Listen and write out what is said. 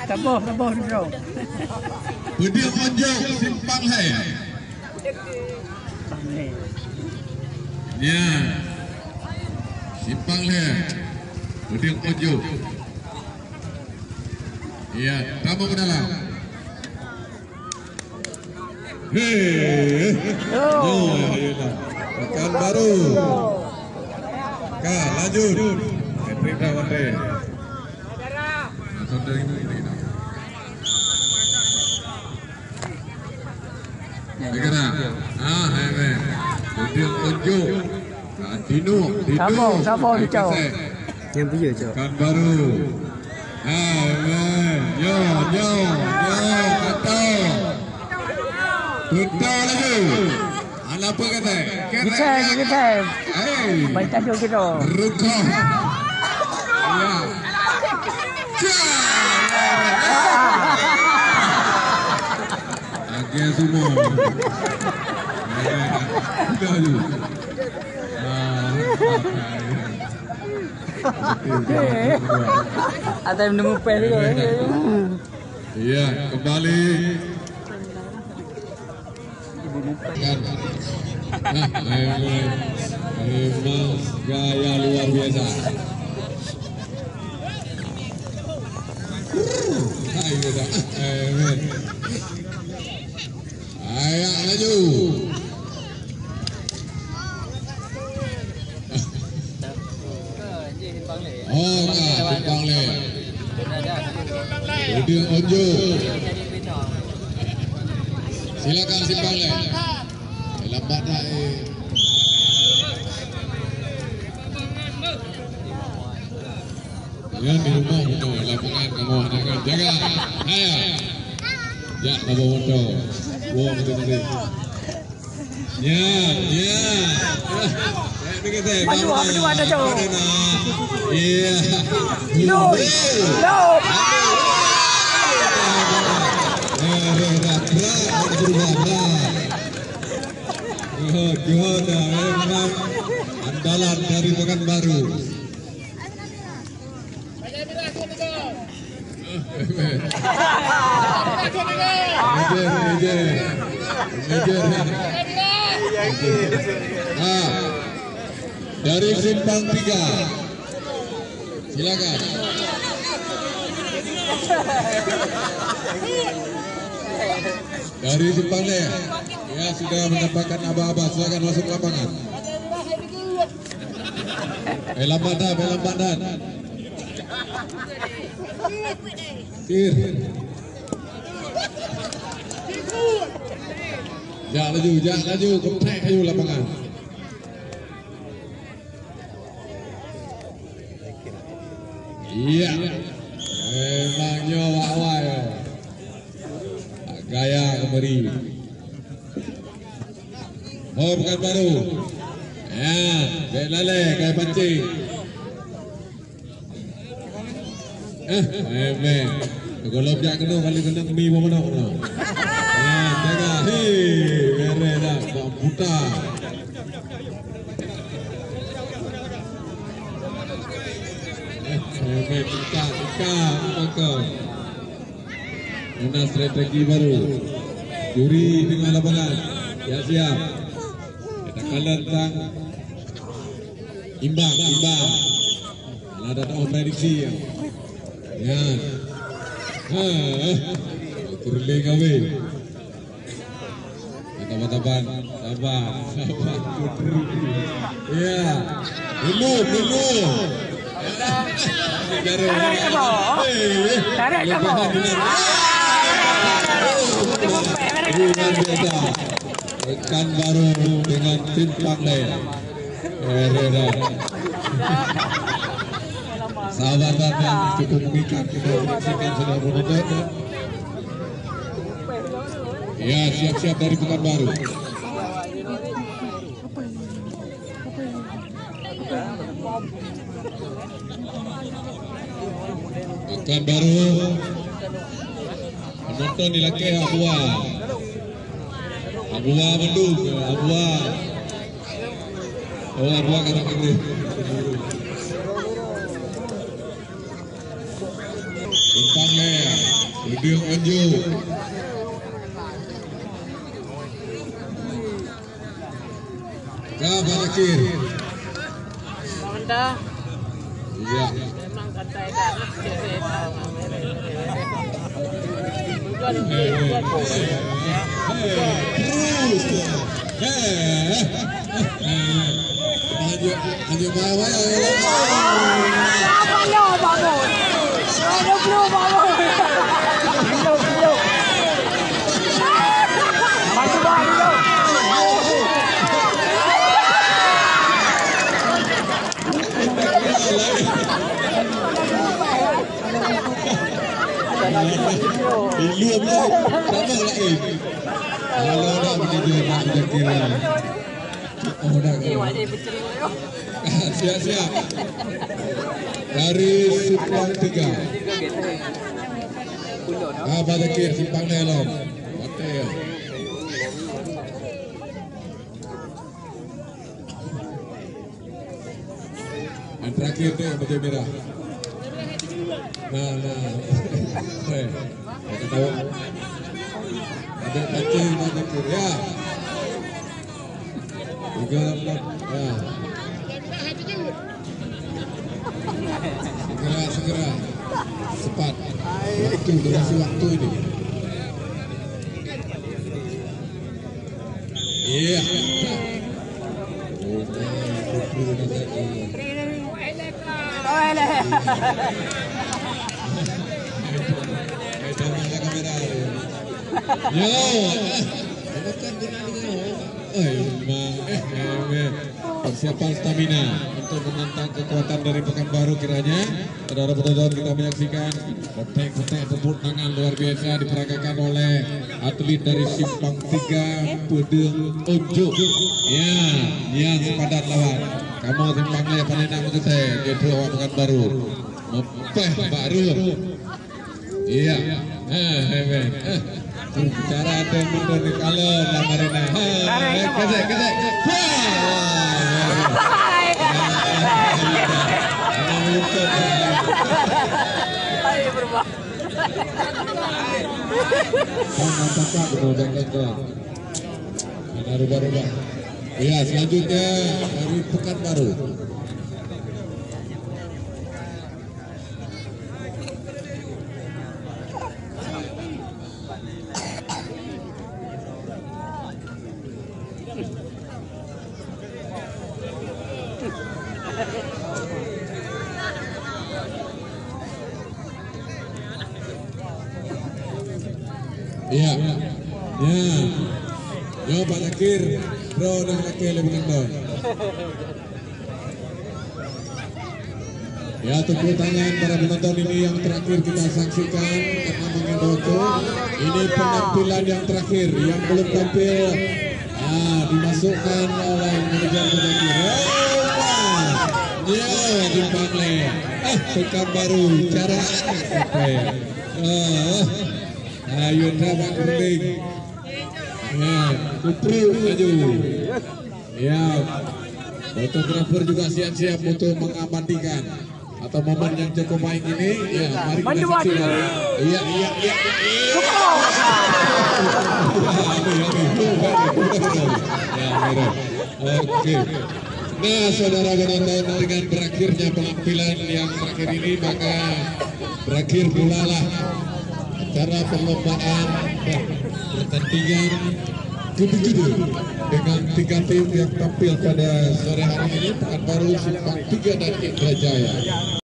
Sabar dulu. Pedia Ojo Simpang Hai. Ya. Simpang Hai. Pedia Ojo. Ya, tamu ke dalam. Hei. Pekan baru. Ka, lanjut. Patrick Rawande. Saudara ini. Negara. Hai. Pedia Ojo. Dino. Sabar Cau. Yang punya Cau. Pekan baru. Yo, kata. Betul lagi. Apa kata? Kita. Baik tajuk kita. Rukah. Ya. Akhirnya semua. Sudah je. Ada yang nemu pel juga. Iya, kembali. Memang gaya luar biasa. Ayo laju. Simpang Le. Pedia Ojo. Silakan Simpang Le. Lambat dah. Ya, di rumah betul. Lapangan kamu jangan jaga. Ayo. Ya, kamu betul. Wah, betul. Ya. Aduh, ada Cau. Iya. No. Gimana? Memang andalan dari Pekanbaru. Dari Simpang 3. Silakan. Dari Simpang Le. Ya, sudah mendapatkan aba-aba. Silakan masuk lapangan. Lambat. Kir. Jak laju, ketek laju lapangan. Iya. Memangnya awal ya. Gaya kemari. Pekanbaru. Ya, kayak lale, kayak pancing. Kalau jak kena kali kena mi mana. Jaga. Mere dah, buta. Buka. Ini strategi baru. Juri dengan lapangan. Ya, siap. Kita kalah tentang imbang. Ada prediksi ya. Ya. Turli kami. Taban. Sabar. Ya. Dulu. Tarik kamu. Pekanbaru dengan Simpang Le. Sahabatan yang cukup mengikat kita menyaksikan sudah menonton. Ya, siap-siap dari Pekanbaru. Pekanbaru menonton di laki Abua mendung. Abua kata kiri. Simpang Le. Udah Anjo. Kabar akhir. Benda Iya. memang kata dah. Bukan Terus. Anjo bawa. Apa lo bangun? Ada belum bangun? Belum. Masih bangun. Belum lah. Sama lagi. Kalau dah menuju nak kira. Oh dah. Siap. Dari Simpang 3. Abah Zakir Simpang Nelom. Hotel. Yang terakhir tu yang baju merah. Nah. Kita tahu. Ada pancing Abah Zakir ya. 38 ya. Segera cepat durasi waktu ini. Iya. Persiapan stamina untuk menantang kekuatan dari Pekanbaru kiranya. Saudara penonton, kita menyaksikan petek tepuk tangan luar biasa diperagakan oleh atlet dari Simpang 3 Pedeng Unjuk. Ya sepadan lawan. Kamu Simpang Le panen nama kita dia peluang Pekanbaru. Mempeh baru. Iya. Cara ada mundur di kalon Lamarina. Kesek. Rubah-rubah. Ya, selanjutnya dari Pekanbaru. Ya. Yo Pak Zakir, bro dan laki lebih nonton. Ya, tepuk tangan para penonton ini yang terakhir kita saksikan karena mengendoto. Ini penampilan yang terakhir yang belum tampil. Dimasukkan oleh manajer Pak Zakir. Ya, Simpang Le. Pekanbaru cara ayo drama kering. Ya, Kupru maju. Ya, fotografer juga siap-siap untuk mengamatikan atau momen yang cukup baik ini. Ya, mari kita saksikan. Iya. Oke. Nah, saudara penonton, dengan berakhirnya penampilan yang terakhir ini maka berakhir pula lah acara perlombaan dan pertandingan kudu-kudu dengan 3 tim yang tampil pada sore hari ini, Pekanbaru, Simpang 3 dan Indrajaya.